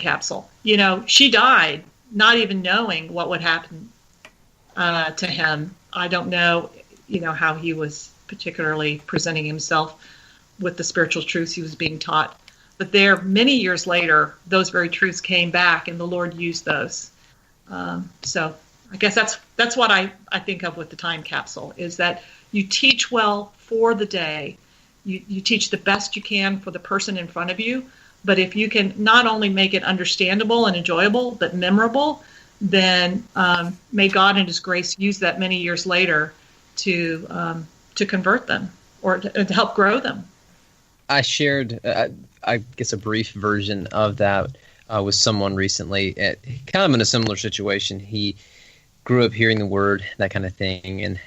capsule. She died not even knowing what would happen to him. I don't know, how he was particularly presenting himself with the spiritual truths he was being taught. But there, many years later, those very truths came back, and the Lord used those. So I guess that's what I think of with the time capsule, is that you teach well for the day. You teach the best you can for the person in front of you. But if you can not only make it understandable and enjoyable, but memorable, then may God in His grace use that many years later to convert them or to help grow them. I shared, I guess, a brief version of that with someone recently, kind of in a similar situation. He grew up hearing the word, that kind of thing, and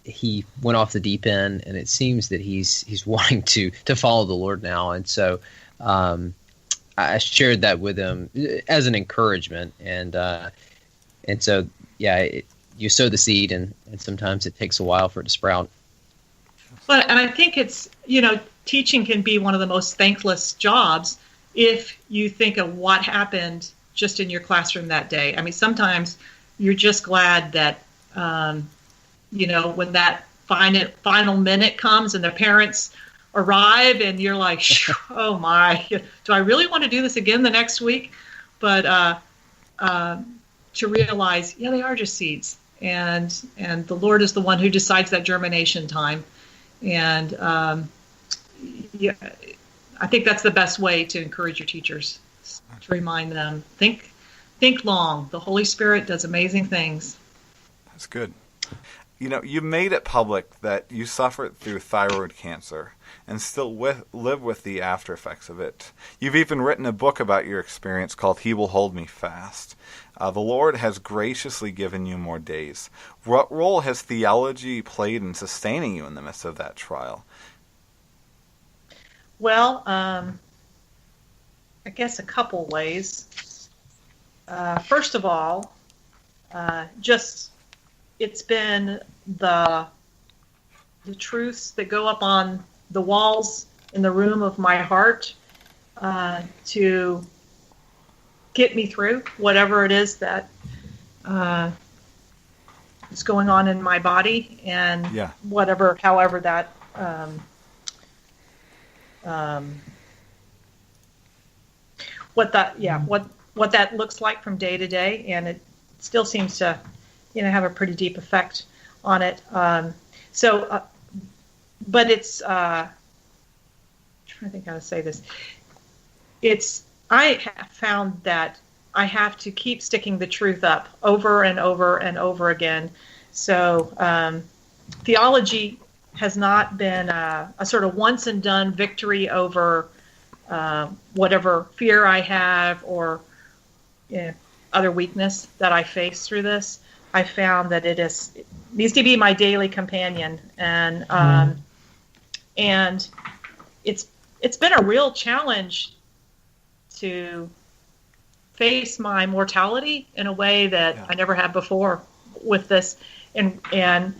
he went off the deep end, and it seems that he's wanting to follow the Lord now. And so I shared that with him as an encouragement, and so you sow the seed, and sometimes it takes a while for it to sprout. But and I think it's teaching can be one of the most thankless jobs if you think of what happened just in your classroom that day. I mean, sometimes you're just glad that when that final minute comes and the parents arrive and you're like, oh my, do I really want to do this again the next week? But to realize, they are just seeds, and the Lord is the one who decides that germination time. And I think that's the best way to encourage your teachers, to remind them, think long. The Holy Spirit does amazing things. That's good. You made it public that you suffered through thyroid cancer and still live with the after effects of it. You've even written a book about your experience called He Will Hold Me Fast. The Lord has graciously given you more days. What role has theology played in sustaining you in the midst of that trial? Well, I guess a couple ways. First of all, it's been the truths that go up on the walls in the room of my heart to get me through whatever it is that is going on in my body, and however that what that looks like from day to day, and it still seems to have a pretty deep effect on it. But it's I'm trying to think how to say this. I have found that I have to keep sticking the truth up over and over and over again. So theology has not been a sort of once and done victory over whatever fear I have or other weakness that I face through this. I found that it needs to be my daily companion, and it's been a real challenge to face my mortality in a way that I never had before with this, and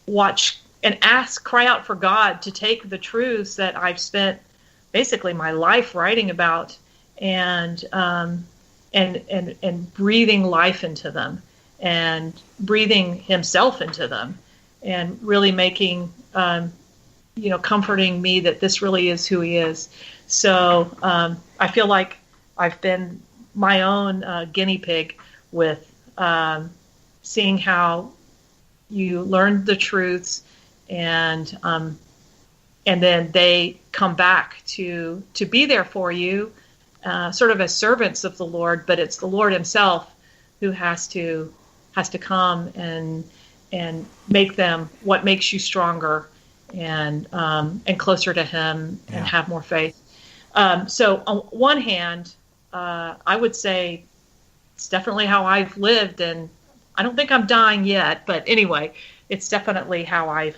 watch and cry out for God to take the truths that I've spent basically my life writing about and breathing life into them, and breathing Himself into them, and really making, comforting me that this really is who He is. So I feel like I've been my own guinea pig with seeing how you learn the truths, and then they come back to be there for you, sort of as servants of the Lord. But it's the Lord Himself who has to come and make them what makes you stronger and closer to Him, and have more faith. So on one hand, I would say it's definitely how I've lived, and I don't think I'm dying yet, but anyway, it's definitely how I've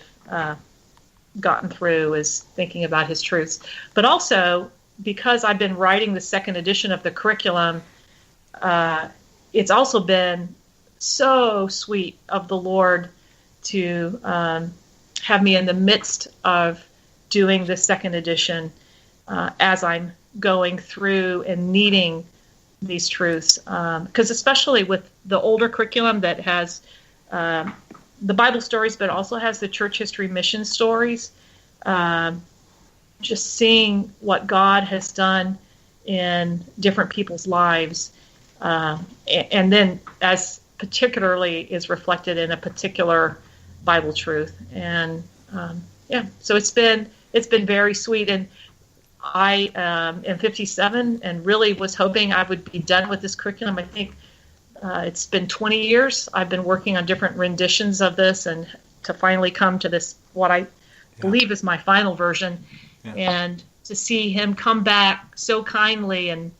gotten through, is thinking about His truths. But also, because I've been writing the second edition of the curriculum, it's also been so sweet of the Lord to have me in the midst of doing the second edition as I'm going through and needing these truths, because especially with the older curriculum that has the Bible stories, but also has the church history mission stories, just seeing what God has done in different people's lives, and then as particularly is reflected in a particular Bible truth. And so it's been very sweet. And I am 57 and really was hoping I would be done with this curriculum. I think it's been 20 years. I've been working on different renditions of this, and to finally come to this, what I believe is my final version, and to see him come back so kindly and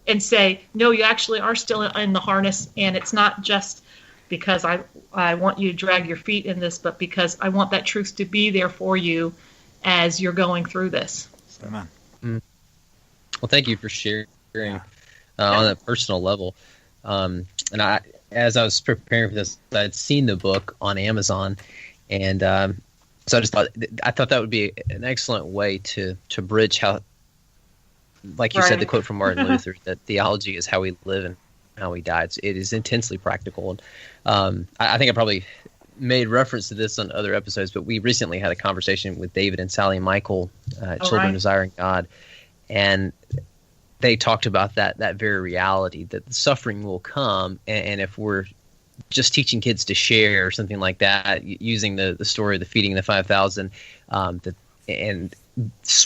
and say, no, you actually are still in the harness, and it's not just because I want you to drag your feet in this, but because I want that truth to be there for you as you're going through this. Amen. Well, thank you for sharing on a personal level. And as I was preparing for this, I'd seen the book on Amazon, and so I thought that would be an excellent way to bridge how, like you said, the quote from Martin Luther, that theology is how we live and how we die. It is intensely practical. And I think I probably made reference to this on other episodes, but we recently had a conversation with David and Sally Michael, Children Desiring God, and they talked about that very reality, that the suffering will come, and if we're just teaching kids to share or something like that, using the story of the feeding the 5,000, and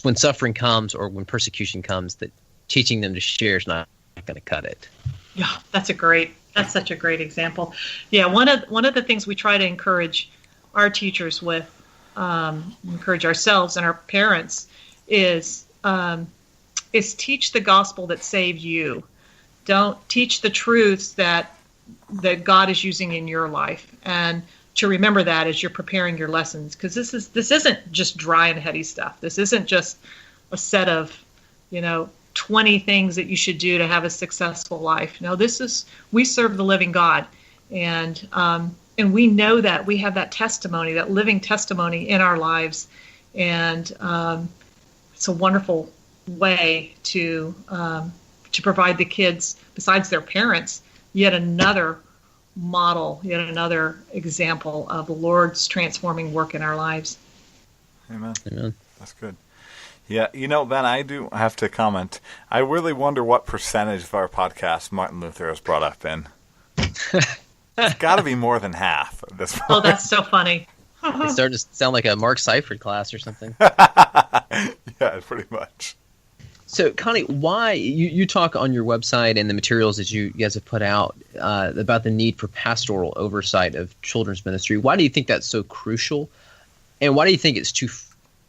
when suffering comes or when persecution comes, that teaching them to share is not going to cut it. Yeah, that's such a great example. Yeah, one of the things we try to encourage our teachers with, encourage ourselves and our parents, is teach the gospel that saved you. Don't teach the truths that God is using in your life, and to remember that as you're preparing your lessons, because this isn't just dry and heady stuff. This isn't just a set of 20 things that you should do to have a successful life. No, we serve the living God, and we know that we have that testimony, that living testimony in our lives, and it's a wonderful way to provide the kids, besides their parents, yet another model, yet another example of the Lord's transforming work in our lives. Amen. That's good. Yeah, Ben, I do have to comment. I really wonder what percentage of our podcast Martin Luther has brought up in. It's got to be more than half at this point. Oh, that's so funny. It's starting to sound like a Mark Seifert class or something. Yeah, pretty much. So, Connie, why you talk on your website and the materials that you guys have put out about the need for pastoral oversight of children's ministry? Why do you think that's so crucial, and why do you think it's too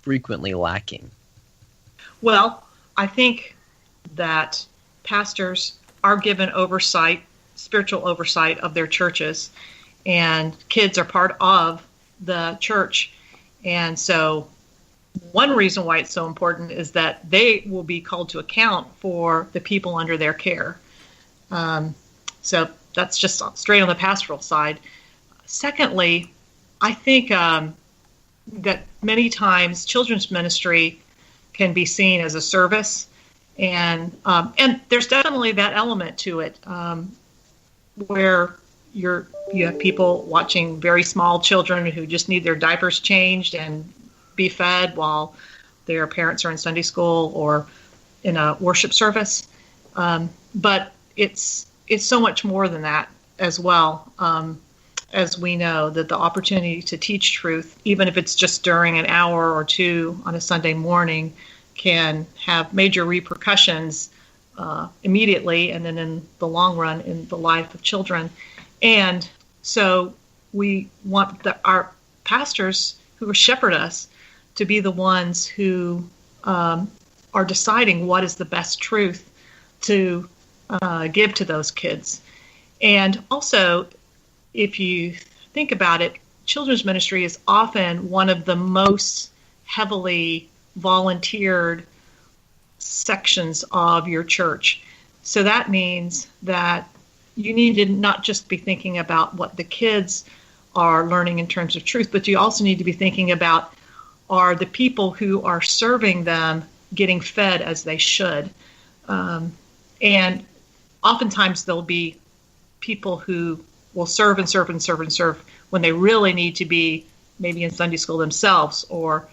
frequently lacking? Well, I think that pastors are given oversight, spiritual oversight of their churches, and kids are part of the church. And so one reason why it's so important is that they will be called to account for the people under their care. So that's just straight on the pastoral side. Secondly, I think that many times children's ministry can be seen as a service, and there's definitely that element to it, where you have people watching very small children who just need their diapers changed and be fed while their parents are in Sunday school or in a worship service. But it's so much more than that as well. As we know, that the opportunity to teach truth, even if it's just during an hour or two on a Sunday morning, can have major repercussions immediately, and then in the long run in the life of children. And so we want our pastors who shepherd us to be the ones who are deciding what is the best truth to give to those kids. And also, if you think about it, children's ministry is often one of the most heavily volunteered sections of your church. So that means that you need to not just be thinking about what the kids are learning in terms of truth, but you also need to be thinking about, are the people who are serving them getting fed as they should? And oftentimes there'll be people who will serve and serve and serve and serve when they really need to be maybe in Sunday school themselves or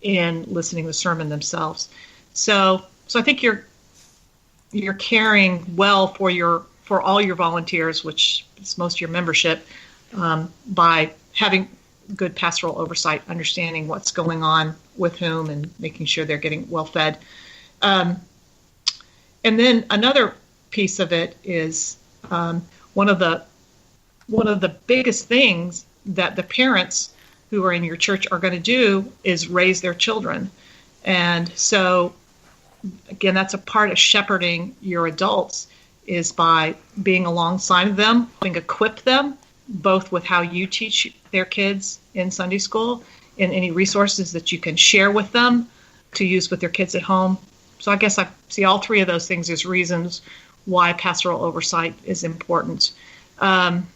in listening to the sermon themselves. So I think you're caring well for all your volunteers, which is most of your membership, by having good pastoral oversight, understanding what's going on with whom, and making sure they're getting well fed. And then another piece of it is one of the biggest things that the parents who are in your church are going to do is raise their children. And so, again, that's a part of shepherding your adults, is by being alongside of them, helping equip them, both with how you teach their kids in Sunday school and any resources that you can share with them to use with their kids at home. So I guess I see all three of those things as reasons why pastoral oversight is important. And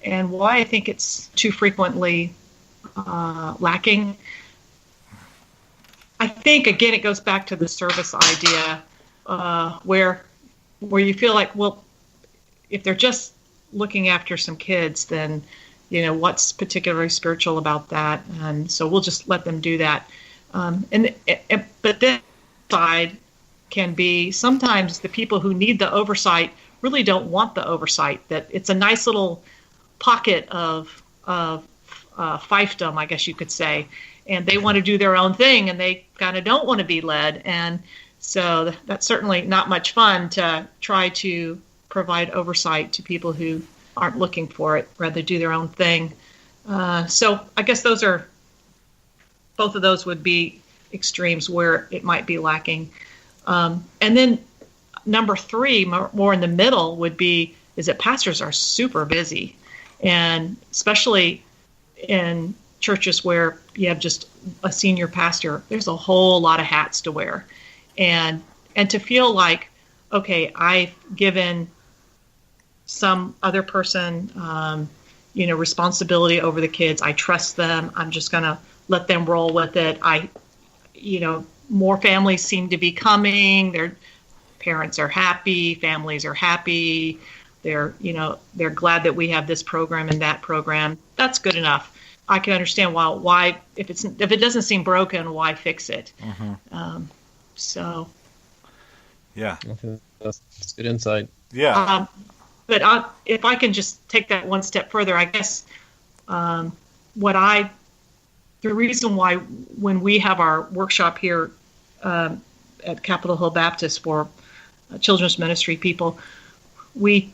why I think it's too frequently lacking. I think, again, it goes back to the service idea, where you feel like, well, if they're just looking after some kids, then, what's particularly spiritual about that? And so we'll just let them do that. But then side can be sometimes the people who need the oversight really don't want the oversight, that it's a nice little pocket of fiefdom, I guess you could say, and they want to do their own thing, and they kind of don't want to be led. And so that's certainly not much fun to try to provide oversight to people who aren't looking for it, rather do their own thing. So I guess both of those would be extremes where it might be lacking. And then number three, more in the middle, would be is that pastors are super busy, and especially in churches where you have just a senior pastor, there's a whole lot of hats to wear. And to feel like, okay, I've given some other person, responsibility over the kids. I trust them. I'm just going to let them roll with it. More families seem to be coming. Their parents are happy. Families are happy. They're glad that we have this program and that program. That's good enough. I can understand why if it doesn't seem broken, why fix it? Mm-hmm. Yeah, that's good insight. Yeah, but if I can just take that one step further, I guess the reason why when we have our workshop here at Capitol Hill Baptist for children's ministry people, we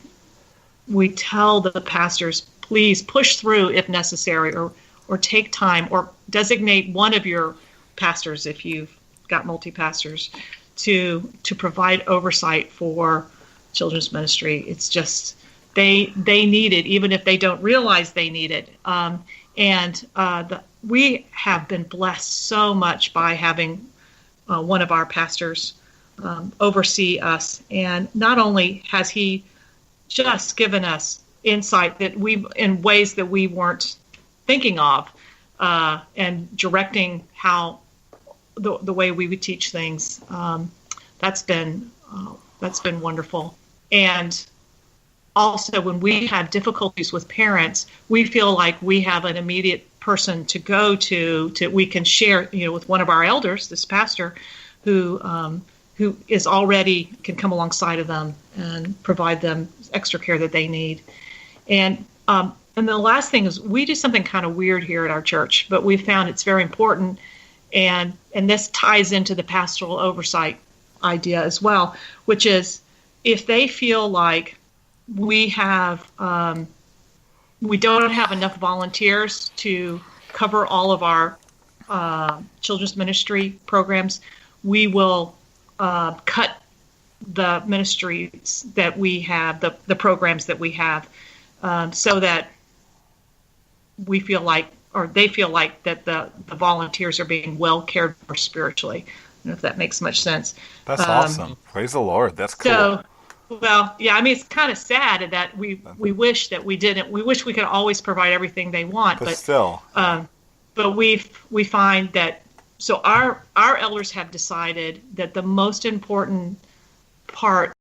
tell the pastors, please push through if necessary, or take time, or designate one of your pastors, if you've got multi-pastors, to provide oversight for children's ministry. It's just they need it, even if they don't realize they need it. We have been blessed so much by having one of our pastors oversee us, and not only has he just given us insight that in ways that we weren't thinking of, and directing how the way we would teach things. That's been wonderful. And also, when we have difficulties with parents, we feel like we have an immediate person to go to we can share, with one of our elders, this pastor, who is already can come alongside of them and provide them extra care that they need. And the last thing is, we do something kind of weird here at our church, but we've found it's very important, and this ties into the pastoral oversight idea as well, which is if they feel like we don't have enough volunteers to cover all of our children's ministry programs, we will cut the ministries that we have, the programs that we have, so that we feel like, or they feel like, that the volunteers are being well cared for spiritually. I don't know if that makes much sense. That's awesome. Praise the Lord. That's cool. So, well, yeah, I mean, it's kind of sad that we wish that we didn't. We wish we could always provide everything they want, but still. But we find that, so our elders have decided that the most important part